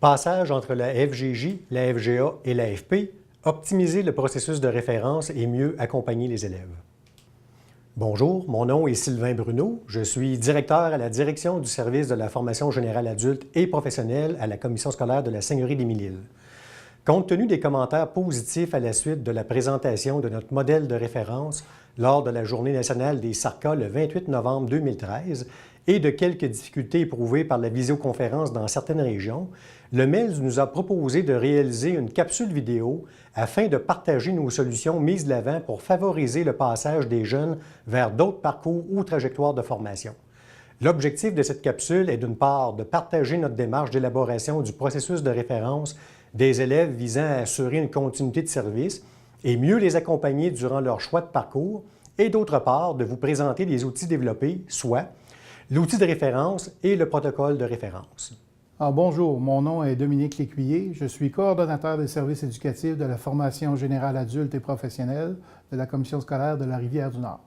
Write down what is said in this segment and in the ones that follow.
Passage entre la FGJ, la FGA et la FP, optimiser le processus de référence et mieux accompagner les élèves. Bonjour, mon nom est Sylvain Bruneau. Je suis directeur à la direction du service de la formation générale adulte et professionnelle à la commission scolaire de la Seigneurie d'Émile-Île. Compte tenu des commentaires positifs à la suite de la présentation de notre modèle de référence lors de la Journée nationale des SARCA le 28 novembre 2013 et de quelques difficultés éprouvées par la visioconférence dans certaines régions, le MELS nous a proposé de réaliser une capsule vidéo afin de partager nos solutions mises de l'avant pour favoriser le passage des jeunes vers d'autres parcours ou trajectoires de formation. L'objectif de cette capsule est d'une part de partager notre démarche d'élaboration du processus de référence des élèves visant à assurer une continuité de service et mieux les accompagner durant leur choix de parcours, et d'autre part de vous présenter des outils développés, soit l'outil de référence et le protocole de référence. Bonjour, mon nom est Dominique Lécuyer. Je suis coordonnateur des services éducatifs de la formation générale adulte et professionnelle de la commission scolaire de la Rivière-du-Nord.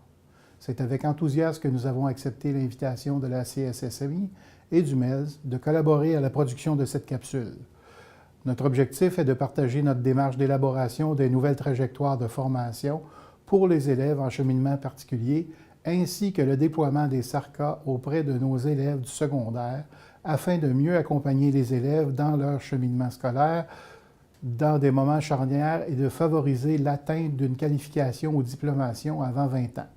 C'est avec enthousiasme que nous avons accepté l'invitation de la CSSMI et du MELS de collaborer à la production de cette capsule. Notre objectif est de partager notre démarche d'élaboration des nouvelles trajectoires de formation pour les élèves en cheminement particulier, ainsi que le déploiement des SARCA auprès de nos élèves du secondaire, afin de mieux accompagner les élèves dans leur cheminement scolaire dans des moments charnières et de favoriser l'atteinte d'une qualification ou diplomation avant 20 ans.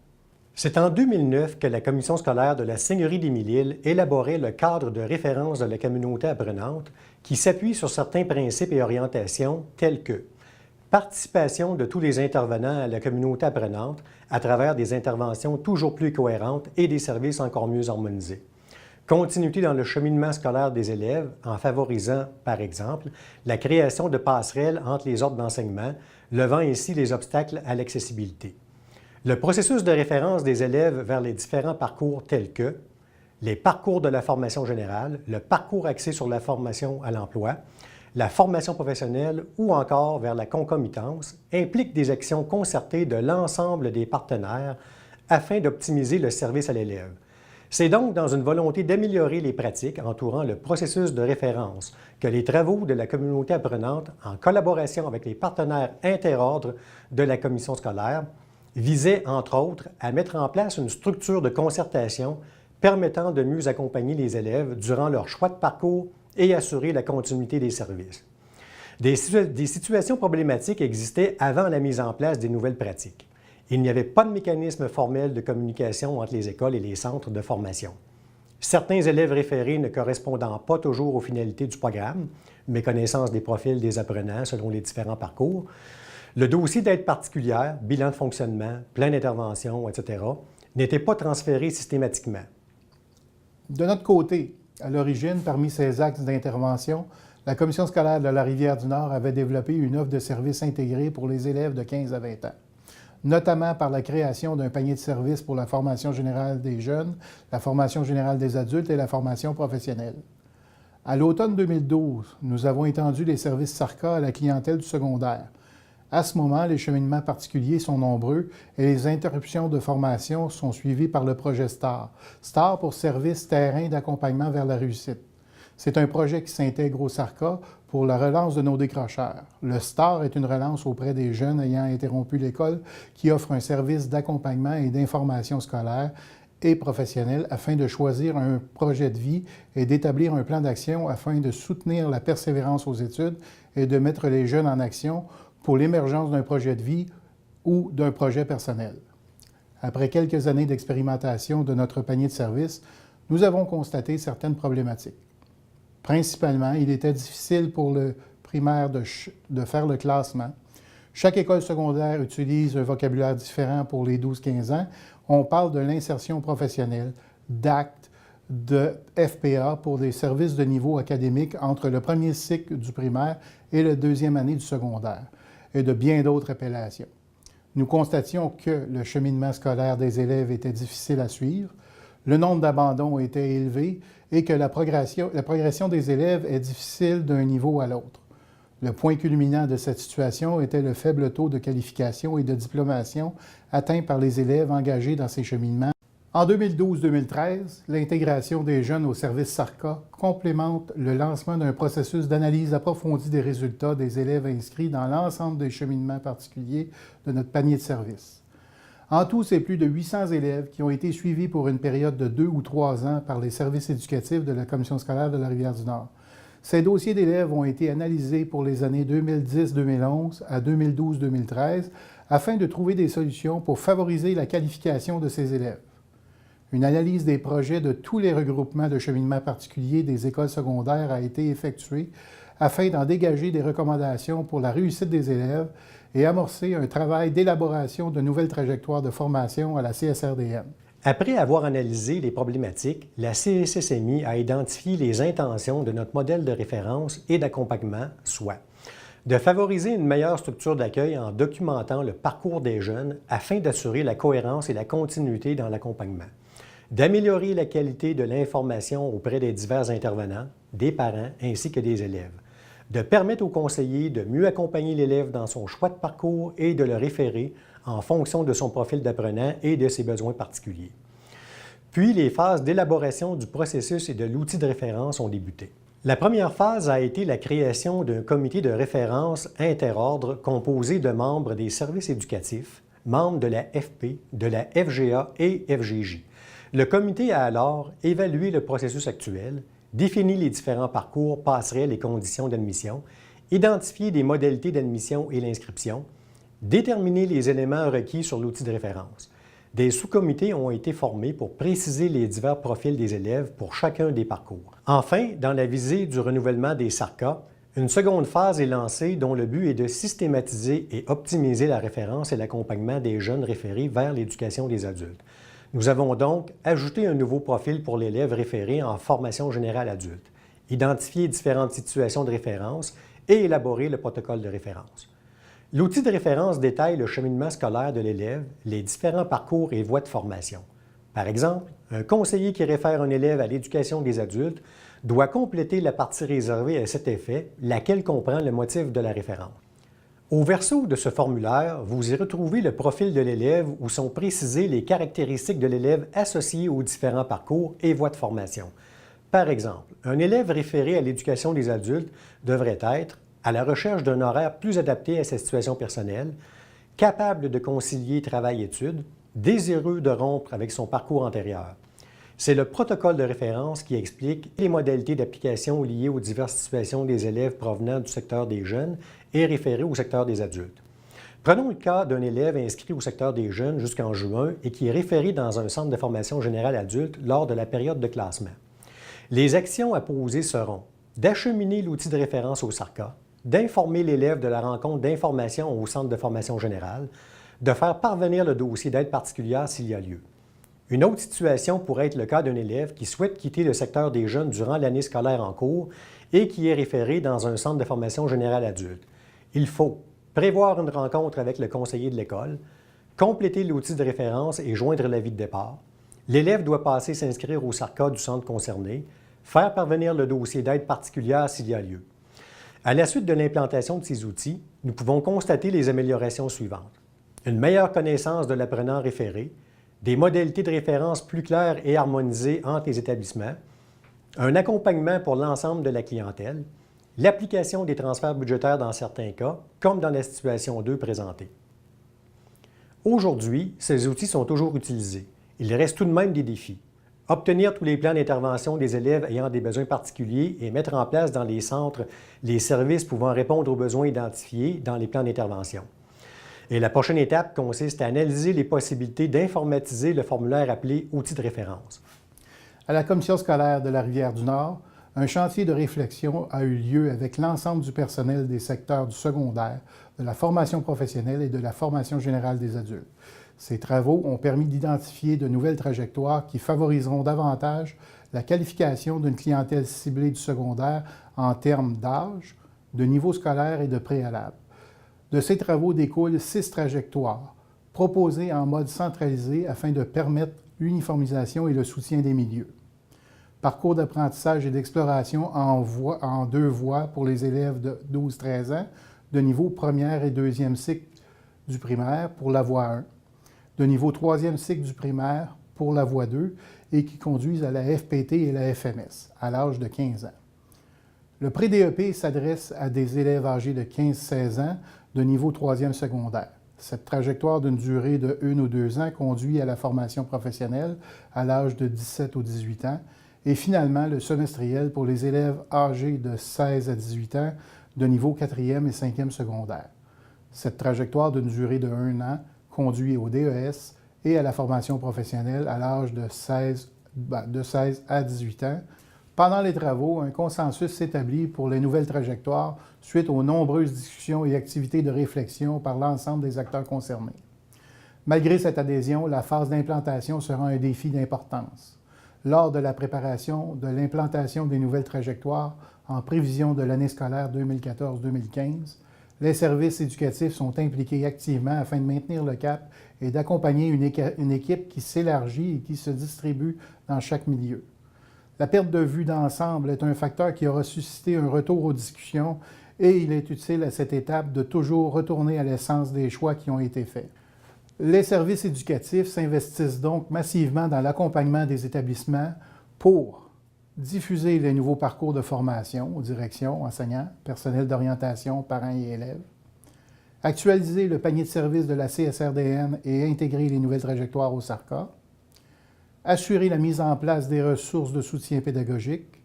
C'est en 2009 que la commission scolaire de la Seigneurie d'Émile-Île élaborait le cadre de référence de la communauté apprenante qui s'appuie sur certains principes et orientations tels que participation de tous les intervenants à la communauté apprenante à travers des interventions toujours plus cohérentes et des services encore mieux harmonisés. Continuité dans le cheminement scolaire des élèves en favorisant, par exemple, la création de passerelles entre les ordres d'enseignement, levant ainsi les obstacles à l'accessibilité. Le processus de référence des élèves vers les différents parcours tels que les parcours de la formation générale, le parcours axé sur la formation à l'emploi, la formation professionnelle ou encore vers la concomitance implique des actions concertées de l'ensemble des partenaires afin d'optimiser le service à l'élève. C'est donc dans une volonté d'améliorer les pratiques entourant le processus de référence que les travaux de la communauté apprenante, en collaboration avec les partenaires interordres de la commission scolaire, visaient, entre autres, à mettre en place une structure de concertation permettant de mieux accompagner les élèves durant leur choix de parcours et assurer la continuité des services. Des situations problématiques existaient avant la mise en place des nouvelles pratiques. Il n'y avait pas de mécanisme formel de communication entre les écoles et les centres de formation. Certains élèves référés ne correspondant pas toujours aux finalités du programme, méconnaissance des profils des apprenants selon les différents parcours, le dossier d'aide particulière, bilan de fonctionnement, plan d'intervention, etc., n'était pas transféré systématiquement. De notre côté, à l'origine, parmi ces axes d'intervention, la commission scolaire de la Rivière-du-Nord avait développé une offre de services intégrés pour les élèves de 15 à 20 ans, notamment par la création d'un panier de services pour la formation générale des jeunes, la formation générale des adultes et la formation professionnelle. À l'automne 2012, nous avons étendu les services SARCA à la clientèle du secondaire. À ce moment, les cheminements particuliers sont nombreux et les interruptions de formation sont suivies par le projet STAR. STAR pour Service Terrain d'accompagnement vers la réussite. C'est un projet qui s'intègre au SARCA pour la relance de nos décrocheurs. Le STAR est une relance auprès des jeunes ayant interrompu l'école qui offre un service d'accompagnement et d'information scolaire et professionnelle afin de choisir un projet de vie et d'établir un plan d'action afin de soutenir la persévérance aux études et de mettre les jeunes en action pour l'émergence d'un projet de vie ou d'un projet personnel. Après quelques années d'expérimentation de notre panier de services, nous avons constaté certaines problématiques. Principalement, il était difficile pour le primaire de faire le classement. Chaque école secondaire utilise un vocabulaire différent pour les 12-15 ans. On parle de l'insertion professionnelle, d'actes, de FPA pour des services de niveau académique entre le premier cycle du primaire et la deuxième année du secondaire, et de bien d'autres appellations. Nous constations que le cheminement scolaire des élèves était difficile à suivre, le nombre d'abandons était élevé et que la progression des élèves est difficile d'un niveau à l'autre. Le point culminant de cette situation était le faible taux de qualification et de diplomation atteint par les élèves engagés dans ces cheminements. En 2012-2013, l'intégration des jeunes au service SARCA complémente le lancement d'un processus d'analyse approfondie des résultats des élèves inscrits dans l'ensemble des cheminements particuliers de notre panier de services. En tout, c'est plus de 800 élèves qui ont été suivis pour une période de 2 ou 3 ans par les services éducatifs de la Commission scolaire de la Rivière-du-Nord. Ces dossiers d'élèves ont été analysés pour les années 2010-2011 à 2012-2013 afin de trouver des solutions pour favoriser la qualification de ces élèves. Une analyse des projets de tous les regroupements de cheminement particuliers des écoles secondaires a été effectuée afin d'en dégager des recommandations pour la réussite des élèves et amorcer un travail d'élaboration de nouvelles trajectoires de formation à la CSRDM. Après avoir analysé les problématiques, la CSSMI a identifié les intentions de notre modèle de référence et d'accompagnement, soit de favoriser une meilleure structure d'accueil en documentant le parcours des jeunes afin d'assurer la cohérence et la continuité dans l'accompagnement, d'améliorer la qualité de l'information auprès des divers intervenants, des parents ainsi que des élèves, de permettre aux conseillers de mieux accompagner l'élève dans son choix de parcours et de le référer en fonction de son profil d'apprenant et de ses besoins particuliers. Puis, les phases d'élaboration du processus et de l'outil de référence ont débuté. La première phase a été la création d'un comité de référence interordre composé de membres des services éducatifs, membres de la FP, de la FGA et FGJ. Le comité a alors évalué le processus actuel, défini les différents parcours, passerelles et conditions d'admission, identifié des modalités d'admission et l'inscription, déterminé les éléments requis sur l'outil de référence. Des sous-comités ont été formés pour préciser les divers profils des élèves pour chacun des parcours. Enfin, dans la visée du renouvellement des SARCA, une seconde phase est lancée dont le but est de systématiser et optimiser la référence et l'accompagnement des jeunes référés vers l'éducation des adultes. Nous avons donc ajouté un nouveau profil pour l'élève référé en formation générale adulte, identifié différentes situations de référence et élaboré le protocole de référence. L'outil de référence détaille le cheminement scolaire de l'élève, les différents parcours et voies de formation. Par exemple, un conseiller qui réfère un élève à l'éducation des adultes doit compléter la partie réservée à cet effet, laquelle comprend le motif de la référence. Au verso de ce formulaire, vous y retrouvez le profil de l'élève où sont précisées les caractéristiques de l'élève associées aux différents parcours et voies de formation. Par exemple, un élève référé à l'éducation des adultes devrait être à la recherche d'un horaire plus adapté à sa situation personnelle, capable de concilier travail-études, désireux de rompre avec son parcours antérieur. C'est le protocole de référence qui explique les modalités d'application liées aux diverses situations des élèves provenant du secteur des jeunes et référés au secteur des adultes. Prenons le cas d'un élève inscrit au secteur des jeunes jusqu'en juin et qui est référé dans un centre de formation générale adulte lors de la période de classement. Les actions à poser seront d'acheminer l'outil de référence au SARCA, d'informer l'élève de la rencontre d'information au centre de formation générale, de faire parvenir le dossier d'aide particulière s'il y a lieu. Une autre situation pourrait être le cas d'un élève qui souhaite quitter le secteur des jeunes durant l'année scolaire en cours et qui est référé dans un centre de formation générale adulte. Il faut prévoir une rencontre avec le conseiller de l'école, compléter l'outil de référence et joindre l'avis de départ. L'élève doit passer s'inscrire au SARCA du centre concerné, faire parvenir le dossier d'aide particulière s'il y a lieu. À la suite de l'implantation de ces outils, nous pouvons constater les améliorations suivantes. Une meilleure connaissance de l'apprenant référé, des modalités de référence plus claires et harmonisées entre les établissements, un accompagnement pour l'ensemble de la clientèle, l'application des transferts budgétaires dans certains cas, comme dans la situation 2 présentée. Aujourd'hui, ces outils sont toujours utilisés. Il reste tout de même des défis. Obtenir tous les plans d'intervention des élèves ayant des besoins particuliers et mettre en place dans les centres les services pouvant répondre aux besoins identifiés dans les plans d'intervention. Et la prochaine étape consiste à analyser les possibilités d'informatiser le formulaire appelé « Outils de référence ». À la Commission scolaire de la Rivière-du-Nord, un chantier de réflexion a eu lieu avec l'ensemble du personnel des secteurs du secondaire, de la formation professionnelle et de la formation générale des adultes. Ces travaux ont permis d'identifier de nouvelles trajectoires qui favoriseront davantage la qualification d'une clientèle ciblée du secondaire en termes d'âge, de niveau scolaire et de préalable. De ces travaux découlent 6 trajectoires, proposées en mode centralisé afin de permettre l'uniformisation et le soutien des milieux. Parcours d'apprentissage et d'exploration en 2 voies pour les élèves de 12-13 ans, de niveau première et deuxième cycle du primaire pour la voie 1, de niveau troisième cycle du primaire pour la voie 2 et qui conduisent à la FPT et la FMS à l'âge de 15 ans. Le pré-DEP s'adresse à des élèves âgés de 15-16 ans de niveau 3e secondaire. Cette trajectoire d'une durée de 1 ou 2 ans conduit à la formation professionnelle à l'âge de 17 ou 18 ans et finalement le semestriel pour les élèves âgés de 16 à 18 ans de niveau 4e et 5e secondaire. Cette trajectoire d'une durée de 1 an conduit au DES et à la formation professionnelle à l'âge de 16 à 18 ans. Pendant les travaux, un consensus s'établit pour les nouvelles trajectoires suite aux nombreuses discussions et activités de réflexion par l'ensemble des acteurs concernés. Malgré cette adhésion, la phase d'implantation sera un défi d'importance. Lors de la préparation de l'implantation des nouvelles trajectoires en prévision de l'année scolaire 2014-2015, les services éducatifs sont impliqués activement afin de maintenir le cap et d'accompagner une équipe qui s'élargit et qui se distribue dans chaque milieu. La perte de vue d'ensemble est un facteur qui aura suscité un retour aux discussions et il est utile à cette étape de toujours retourner à l'essence des choix qui ont été faits. Les services éducatifs s'investissent donc massivement dans l'accompagnement des établissements pour diffuser les nouveaux parcours de formation aux directions, enseignants, personnel d'orientation, parents et élèves, actualiser le panier de services de la CSRDN et intégrer les nouvelles trajectoires au SARCA, assurer la mise en place des ressources de soutien pédagogique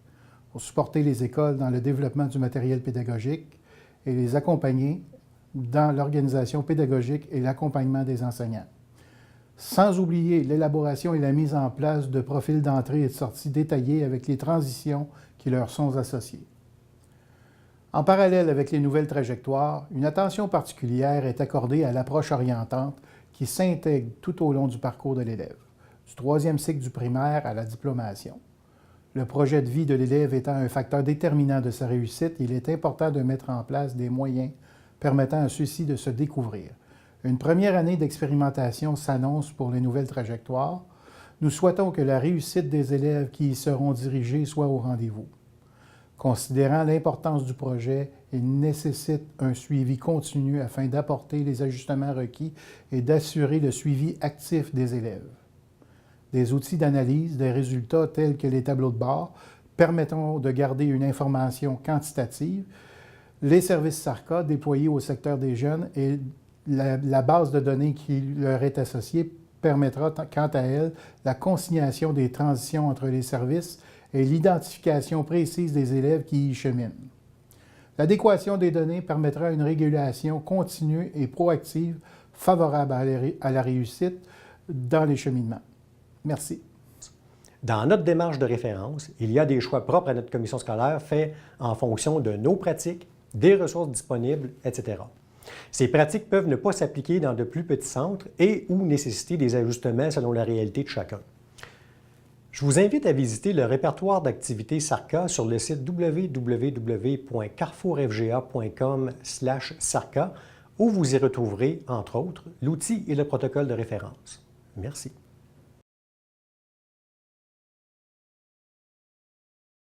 pour supporter les écoles dans le développement du matériel pédagogique et les accompagner dans l'organisation pédagogique et l'accompagnement des enseignants. Sans oublier l'élaboration et la mise en place de profils d'entrée et de sortie détaillés avec les transitions qui leur sont associées. En parallèle avec les nouvelles trajectoires, une attention particulière est accordée à l'approche orientante qui s'intègre tout au long du parcours de l'élève, du 3e cycle du primaire à la diplomation. Le projet de vie de l'élève étant un facteur déterminant de sa réussite, il est important de mettre en place des moyens permettant à ceux-ci de se découvrir. Une première année d'expérimentation s'annonce pour les nouvelles trajectoires. Nous souhaitons que la réussite des élèves qui y seront dirigés soit au rendez-vous. Considérant l'importance du projet, il nécessite un suivi continu afin d'apporter les ajustements requis et d'assurer le suivi actif des élèves. Des outils d'analyse des résultats tels que les tableaux de bord permettront de garder une information quantitative. Les services SARCA déployés au secteur des jeunes et la base de données qui leur est associée permettra, quant à elle, la consignation des transitions entre les services et l'identification précise des élèves qui y cheminent. L'adéquation des données permettra une régulation continue et proactive favorable à la réussite dans les cheminements. Merci. Dans notre démarche de référence, il y a des choix propres à notre commission scolaire faits en fonction de nos pratiques, des ressources disponibles, etc. Ces pratiques peuvent ne pas s'appliquer dans de plus petits centres et ou nécessiter des ajustements selon la réalité de chacun. Je vous invite à visiter le répertoire d'activités SARCA sur le site www.carrefourfga.com/SARCA où vous y retrouverez, entre autres, l'outil et le protocole de référence. Merci.